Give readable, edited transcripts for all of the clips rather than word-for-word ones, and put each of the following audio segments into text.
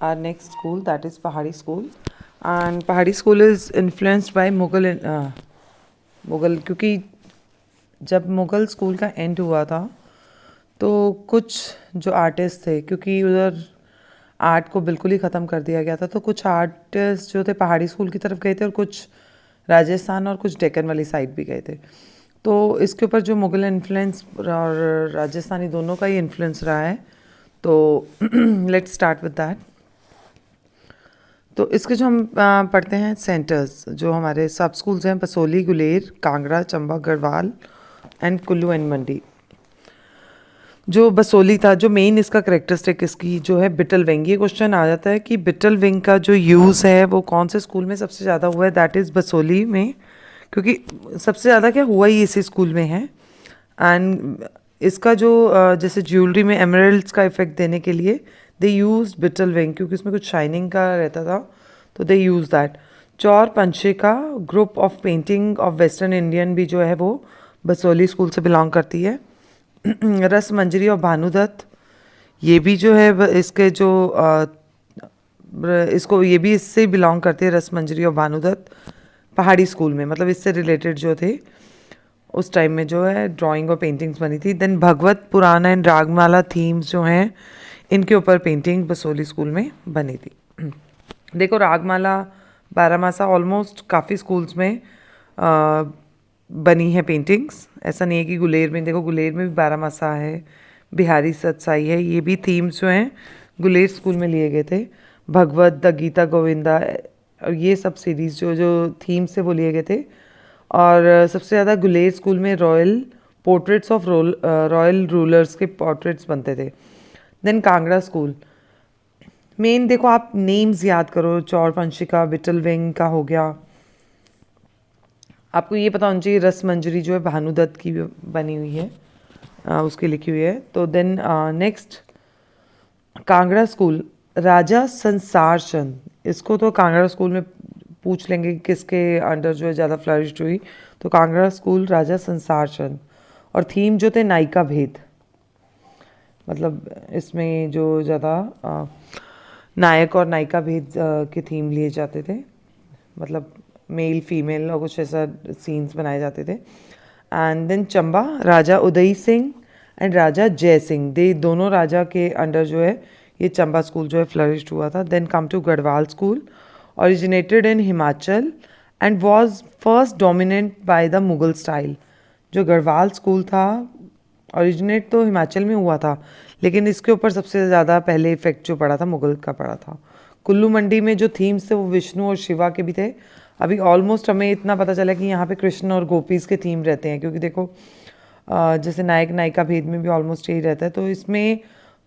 our next school, that is Pahari School. And Pahari School is influenced by Mughal, क्योंकि जब Mughal school का and हुआ था तो कुछ जो आर्टिस्ट थे, क्योंकि उधर आर्ट को बिल्कुल ही ख़त्म कर दिया गया था, तो कुछ आर्टिस्ट जो थे पहाड़ी स्कूल की तरफ गए थे और कुछ राजस्थान और कुछ डेक्कन वाली साइड भी गए थे। तो इसके ऊपर जो मुग़ल इन्फ्लुएंस और राजस्थानी दोनों का ही इन्फ्लुएंस रहा है। तो लेट्स स्टार्ट विद दैट। तो इसके जो हम पढ़ते हैं सेंटर्स, जो हमारे सब स्कूल्स हैं, बसोली, गुलेर, कांगड़ा, चंबा, गढ़वाल एंड कुल्लू एंड मंडी। जो बसोली था, जो मेन इसका करेक्टरिस्टिक इसकी जो है बिटल विंग, ये क्वेश्चन आ जाता है कि बिटल विंग का जो यूज़ है वो कौन से स्कूल में सबसे ज़्यादा हुआ है, दैट इज़ बसोली में, क्योंकि सबसे ज़्यादा क्या हुआ ही इसी स्कूल में है। एंड इसका जो जैसे ज्वेलरी में एमरल्ड्स का इफेक्ट देने के लिए दे यूज बिटल विंग, क्योंकि उसमें कुछ शाइनिंग का रहता था, तो दे यूज़ दैट। चौर पंचे का group of painting of western Indian भी जो है वो बसोली स्कूल से बिलोंग करती है। रस मंजरी और भानुदत्त, ये भी जो है इसके जो इसको ये भी इससे बिलोंग करते हैं, रस मंजरी और भानुदत्त पहाड़ी स्कूल में, मतलब इससे रिलेटेड जो थे उस टाइम में जो है ड्राइंग और पेंटिंग्स बनी थी। Then Bhagavata Purana and Ragamala themes जो हैं इनके ऊपर पेंटिंग बसोली स्कूल में बनी थी। देखो रागमाला, बारामासा, ऑलमोस्ट काफ़ी स्कूल्स में बनी है पेंटिंग्स। ऐसा नहीं है कि गुलेर में, देखो गुलेर में भी बारामासा है, बिहारी सतसाई है, ये भी थीम्स जो हैं गुलेर स्कूल में लिए गए थे। भगवत, द गीता गोविंदा और ये सब सीरीज़ जो जो थीम्स से वो लिए गए थे। और सबसे ज़्यादा गुलेर स्कूल में royal portraits of royal rulers के पोर्ट्रेट्स बनते थे। देन कांगड़ा स्कूल मेन, देखो आप नेम्स याद करो, चौर पंशिका, बिटल विंग का हो गया, आपको ये पता होना चाहिए रस मंजरी जो है भानुदत्त की बनी हुई है, उसकी लिखी हुई है। तो देन नेक्स्ट कांगड़ा स्कूल, राजा संसार चंद, इसको तो कांगड़ा स्कूल में पूछ लेंगे कि किसके अंडर जो है ज़्यादा फ्लरिश हुई, तो कांगड़ा स्कूल राजा संसार चंद। और थीम जो थे नायिका भेद, मतलब इसमें जो ज़्यादा नायक और नायिका भेद के थीम लिए जाते थे, मतलब मेल फीमेल और कुछ ऐसा सीन्स बनाए जाते थे। And then Chamba, Raja Uday Singh and Raja Jai Singh, दे दोनों राजा के अंडर जो है ये चंबा स्कूल जो है फ्लरिश्ड हुआ था। Then come to Garhwal school, originated in Himachal and was first dominate by the Mughal style. जो गढ़वाल स्कूल था ओरिजिनेट तो हिमाचल में हुआ था, लेकिन इसके ऊपर सबसे ज़्यादा पहले इफेक्ट जो पड़ा था मुगल का पड़ा था। कुल्लू मंडी में जो थीम्स थे वो विष्णु और शिवा के भी थे। अभी ऑलमोस्ट हमें इतना पता चला कि यहाँ पे कृष्ण और गोपीज़ के थीम रहते हैं, क्योंकि देखो जैसे नायक नायिका भेद में भी ऑलमोस्ट यही रहता है। तो इसमें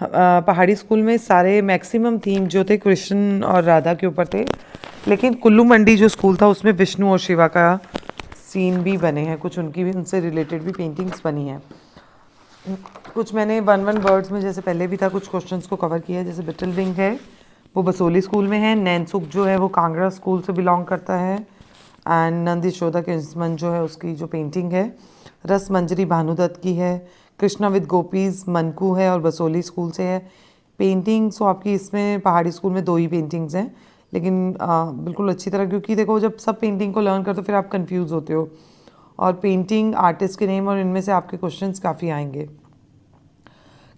पहाड़ी स्कूल में सारे मैक्सिमम थीम जो थे कृष्ण और राधा के ऊपर थे, लेकिन कुल्लू मंडी जो स्कूल था उसमें विष्णु और शिवा का सीन भी बने हैं, कुछ उनकी भी उनसे रिलेटेड भी पेंटिंग्स बनी हैं। कुछ मैंने वन वर्ड्स में जैसे पहले भी था कुछ क्वेश्चंस को कवर किया है। जैसे बिटल विंग है वो बसोली स्कूल में है, नैनसुख जो है वो कांगड़ा स्कूल से बिलोंग करता है, एंड नंद यशोदा के इंस्ट्रूमेंट जो है उसकी जो पेंटिंग है रस मंजरी भानुदत्त की है, कृष्णा विद गोपीज मनकू है और बसोली स्कूल से है। पेंटिंग्स तो आपकी इसमें पहाड़ी स्कूल में 2 ही पेंटिंग्स हैं, लेकिन बिल्कुल अच्छी तरह, क्योंकि देखो जब सब पेंटिंग को लर्न करते हो फिर आप कंफ्यूज होते हो, और पेंटिंग आर्टिस्ट के नेम और इनमें से आपके क्वेश्चंस काफ़ी आएंगे।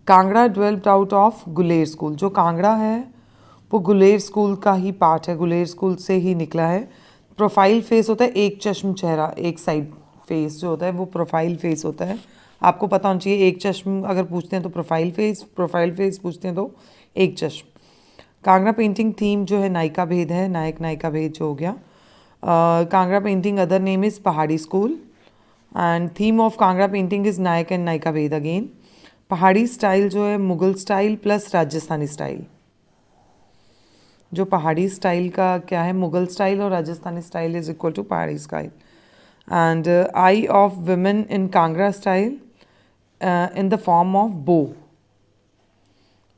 Kangra developed out of Guler school, जो कांगड़ा है वो गुलेर स्कूल का ही पार्ट है, गुलेर स्कूल से ही निकला है। प्रोफाइल फेस होता है एक चश्म चेहरा, एक साइड फेस जो होता है वो प्रोफाइल फेस होता है। आपको पता होना चाहिए, एक चश्म अगर पूछते हैं तो प्रोफाइल फेस पूछते हैं तो एक चश्म। कांगड़ा पेंटिंग थीम जो है नायिका भेद है, नायक नायिका भेद जो हो गया। Kangra painting other name is Pahari school and theme of Kangra painting is nayak and nayika bhed again. Pahari style जो है Mughal style plus Rajasthani style. जो पहाड़ी स्टाइल का क्या है, मुगल स्टाइल और Rajasthani style is equal to Pahari style. And eye of women in Kangra style in the form of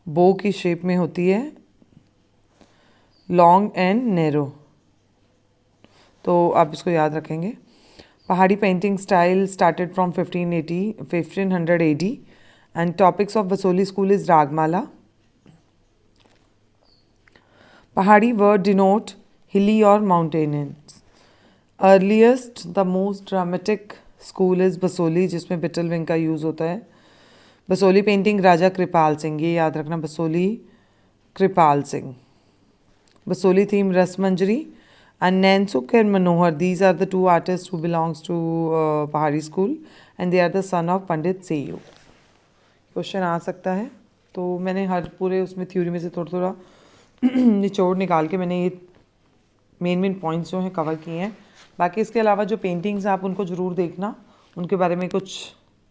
bow की shape में होती है, लॉन्ग एंड नैरो, तो आप इसको याद रखेंगे। Pahari painting style started from 1500 AD and topics of Basohli school is Ragamala, Pahari word denote hilly और mountainous. Earliest the most dramatic school is Basohli, जिसमें बिटल विंग का यूज़ होता है. बसोली पेंटिंग राजा कृपाल सिंह, ये याद रखना, Basohli Kripal Singh. Basohli theme Rasmanjari. And Nansuk and Manohar, these are the two artists who belongs to Pahari school and they are the son of Pandit Seyu. Question आ सकता है, तो मैंने हर पूरे उसमें थ्योरी में से थोड़ा थोड़ा निचोड़ निकाल के मैंने ये मेन पॉइंट्स जो हैं कवर किए हैं. बाकी इसके अलावा जो पेंटिंग्स हैं आप उनको ज़रूर देखना, उनके बारे में कुछ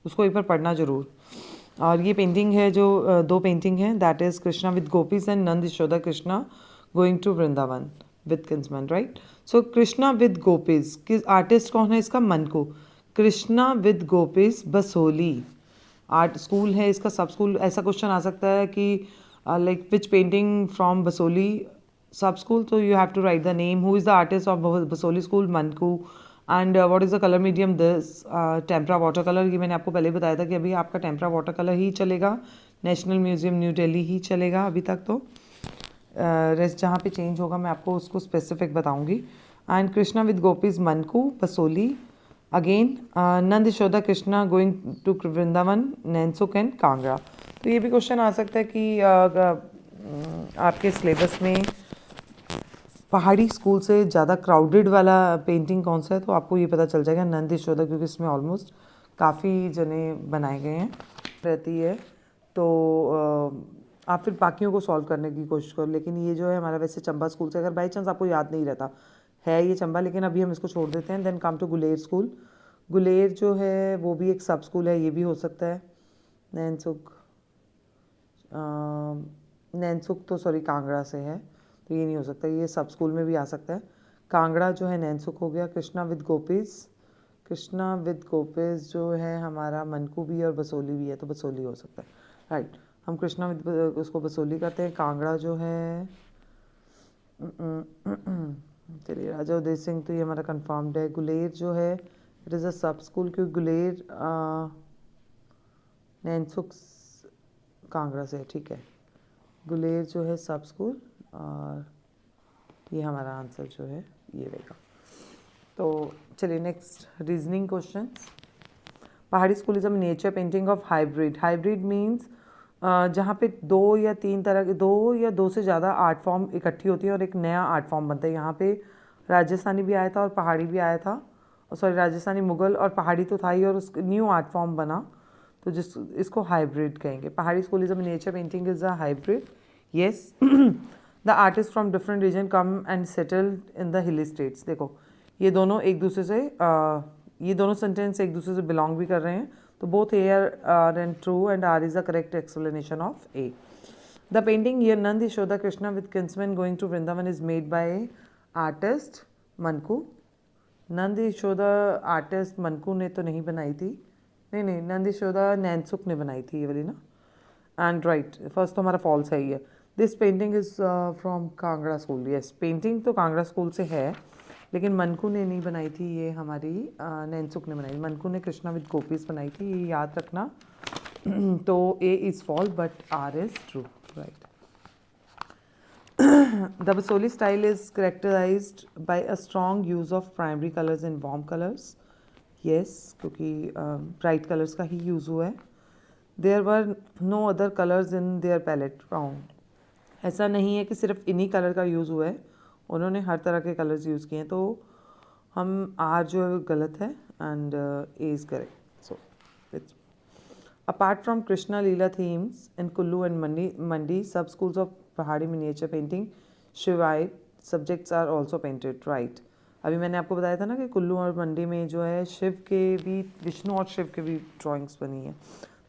उसको एक बार पढ़ना ज़रूर. और ये पेंटिंग है जो दो पेंटिंग हैं, that is Krishna with gopis and Nand Yashoda Krishna going to Vrindavan with kinsman, right. So Krishna with gopis, किस आर्टिस्ट कौन है इसका? Manku. Krishna with gopis Basohli art school है इसका, सब स्कूल. ऐसा क्वेश्चन आ सकता है कि like which painting from Basohli sub school, तो you have to write the name. Who is the artist of Basohli school? Manaku. And what is the colour medium? This tempera water colour. ये मैंने आपको पहले बताया था कि अभी आपका टेम्परा वाटर कलर ही चलेगा, नेशनल म्यूजियम न्यू दिल्ली ही चलेगा अभी तक. तो रेस्ट जहाँ पे चेंज होगा मैं आपको उसको स्पेसिफिक बताऊंगी. And Krishna with gopis Manku Basohli. Again Nand Yashoda Krishna going to Vrindavan Nainsukh and Kangra. तो ये भी क्वेश्चन आ सकता है कि आपके सिलेबस में पहाड़ी स्कूल से ज़्यादा क्राउडेड वाला पेंटिंग कौन सा है, तो आपको ये पता चल जाएगा नंद यशोदा, क्योंकि इसमें ऑलमोस्ट काफ़ी जने बनाए गए हैं रहती है. तो आप फिर बाकियों को सॉल्व करने की कोशिश करो. लेकिन ये जो है हमारा वैसे चंबा स्कूल से, अगर बाई चांस आपको याद नहीं रहता है ये चंबा, लेकिन अभी हम इसको छोड़ देते हैं. Then come to Guler school. Guler जो है वो भी एक सब स्कूल है, ये भी हो सकता है. नैनसुक तो सॉरी कांगड़ा से है, तो ये नहीं हो सकता, ये सब स्कूल में भी आ सकता है. कांगड़ा जो है नैनसुक हो गया. Krishna with gopis, Krishna with gopis जो है हमारा मनकू भी और बसोली भी है, तो बसोली हो सकता है, राइट. हम कृष्णा विद उसको बसोली करते हैं. कांगड़ा जो है चलिए राजा उदय सिंह, तो ये हमारा कंफर्म्ड है. गुलेर जो है इट इज़ अ सब स्कूल, क्योंकि गुलेर नैनसुक कांगड़ा से है, ठीक है. गुलेर जो है सब स्कूल, और ये हमारा आंसर जो है ये रहेगा. तो चलिए नेक्स्ट रीजनिंग क्वेश्चन. पहाड़ी school is a miniature painting of hybrid. Hybrid means जहाँ पे दो या तीन तरह के, दो या दो से ज़्यादा आर्ट फॉर्म इकट्ठी होती है और एक नया आर्ट फॉर्म बनता है. यहाँ पे राजस्थानी भी आया था और पहाड़ी भी आया था, सॉरी राजस्थानी मुगल और पहाड़ी तो था ही, और उस न्यू आर्ट फॉर्म बना, तो जिस इसको हाइब्रिड कहेंगे. Pahari school is a miniature painting is a hybrid, yes. The artist from different region come and settled in the hilly states. देखो ये दोनों एक दूसरे से ये दोनों सेंटेंस एक दूसरे से बिलोंग भी कर रहे हैं, तो both A are and true, and R is the correct explanation of A. The painting here Nand Yashoda Krishna with kinsman going to Vrindavan is made by artist Manku. Nand Yashoda artist Manku ने तो नहीं बनाई थी, नहीं नंद यशोदा नैनसुक ने बनाई थी ये वाली ना. एंड राइट, फर्स्ट तो हमारा फॉल्स है ही है. This painting is from Kangra school. Yes, painting तो कांगड़ा स्कूल से है, लेकिन मनकू ने नहीं बनाई थी, ये हमारी नैनसुक ने बनाई. मनकू ने कृष्णा विद गोपीज बनाई थी, ये याद रखना. तो A is false but R is true, right. The Basohli style is characterised by a strong use of primary colours and warm colours. Yes, क्योंकि ब्राइट कलर्स का ही यूज़ हुआ है. There were no other colours in their palette round. ऐसा नहीं है कि सिर्फ इन्हीं कलर का यूज़ हुआ है, उन्होंने हर तरह के कलर्स यूज़ किए हैं. तो हम आर जो है गलत है and A is correct. So it's apart from Krishna Leela themes in Kullu and Mandi sub schools of Pahari miniature painting शिवाय subjects are also painted, right. अभी मैंने आपको बताया था ना कि कुल्लू और मंडी में जो है शिव के भी, विष्णु और शिव के भी ड्राइंग्स बनी है.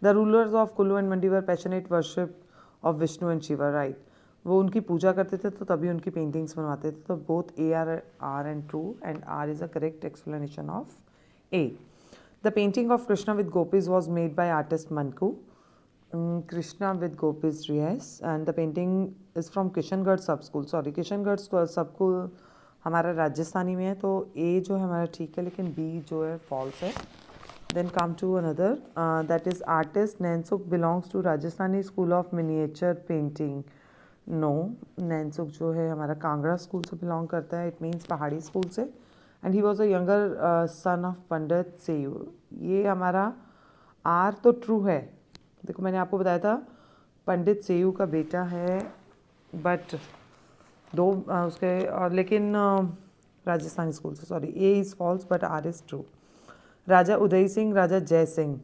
The rulers of Kullu and Mandi were passionate worship of Vishnu and Shiva, right. वो उनकी पूजा करते थे तो तभी उनकी पेंटिंग्स बनवाते थे. तो both A R and true, and R is a correct explanation of A. The painting of Krishna with gopis was made by artist Manaku. Krishna with gopis, yes. And the painting is from Kishangarh sub school. Sorry, Kishangarh sub school हमारा राजस्थानी में है, तो ए जो है हमारा ठीक है, लेकिन बी जो है फॉल्स है. Then come to another, that is artist Nansuk belongs to Rajasthani school of miniature painting. No, Nainsukh जो है हमारा कांगड़ा स्कूल से बिलोंग करता है, इट मीन्स पहाड़ी स्कूल से। And he was a younger son of Pandit Seu. ये हमारा आर तो ट्रू है, देखो मैंने आपको बताया था पंडित सेयू का बेटा है, बट दो उसके और लेकिन राजस्थानी स्कूल से, sorry, A is false but R is true. Raja Uday Singh, Raja Jai Singh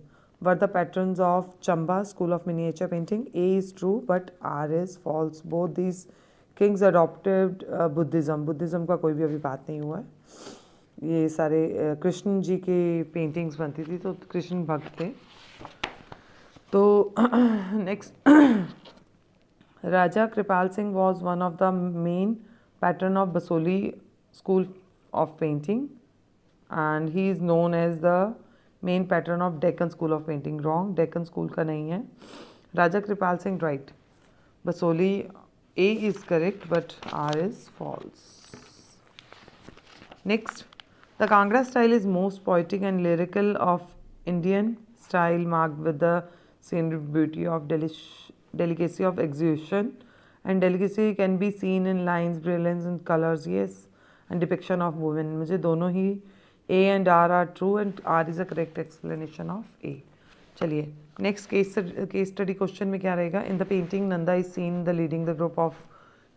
were the patrons of Chamba School of Miniature Painting. A is true, but R is false. Both these kings adopted Buddhism. Buddhism का कोई भी अभी बात नहीं हुआ है। ये सारे कृष्ण जी के पेंटिंग्स बनती थी, तो कृष्ण भक्त थे। तो next, Raja Kripal Singh was one of the main patron of Basoli School of Painting. And he is known as the main patron of Deccan School of Painting. Wrong, Deccan School का नहीं है। Raja Kripal Singh, right. Basoli, A is correct, but R is false. Next, the Kangra style is most poetic and lyrical of Indian style, marked with the scenic beauty of delicacy of execution, and delicacy can be seen in lines, brilliance in colors, yes, and depiction of women. मुझे दोनों ही A and R are true and R is a correct explanation of A. चलिए next case study question में क्या रहेगा। In the painting Nanda is seen the leading the group of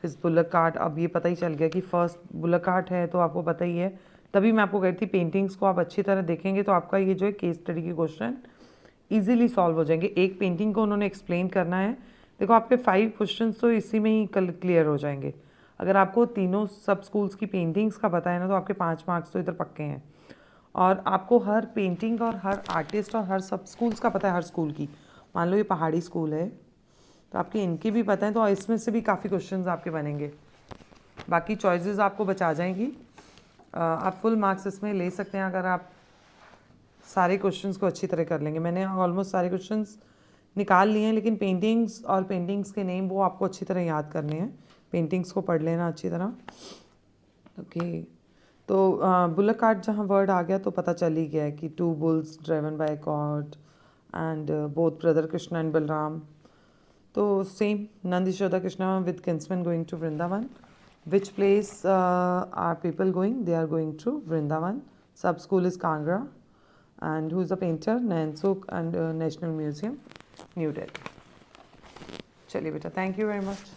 his bullock cart. अब ये पता ही चल गया कि फर्स्ट बुलक कार्ट है, तो आपको पता ही है, तभी मैं आपको कहती थी पेंटिंग्स को आप अच्छी तरह देखेंगे तो आपका ये जो है केस स्टडी के क्वेश्चन ईजिली सॉल्व हो जाएंगे। एक पेंटिंग को उन्होंने एक्सप्लेन करना है, देखो आपके 5 क्वेश्चन तो इसी में ही क्लियर हो जाएंगे। अगर आपको तीनों सब स्कूल्स की पेंटिंग्स का पता है ना, तो आपके 5 मार्क्स तो इधर पक्के हैं। और आपको हर पेंटिंग और हर आर्टिस्ट और हर सब स्कूल्स का पता है, हर स्कूल की। मान लो ये पहाड़ी स्कूल है, तो आपके इनके भी पता है, तो इसमें से भी काफ़ी क्वेश्चंस आपके बनेंगे। बाकी चॉइसेस आपको बचा जाएंगी। आप फुल मार्क्स इसमें ले सकते हैं अगर आप सारे क्वेश्चंस को अच्छी तरह कर लेंगे। मैंने ऑलमोस्ट सारे क्वेश्चंस निकाल लिए हैं, लेकिन पेंटिंग्स और पेंटिंग्स के नेम वो आपको अच्छी तरह याद करने हैं। पेंटिंग्स को पढ़ लेना अच्छी तरह। ओके, तो बुलक कार्ट जहाँ वर्ड आ गया तो पता चल ही गया है कि 2 bulls driven by god and both brother Krishna and Balram. तो same Nand Yashoda Krishna with kinsman going to Vrindavan. Which place are people going? They are going to Vrindavan. Sub school is Kangra and who is a painter? Nainsukh and national museum New Delhi. चलिए बेटा, thank you very much.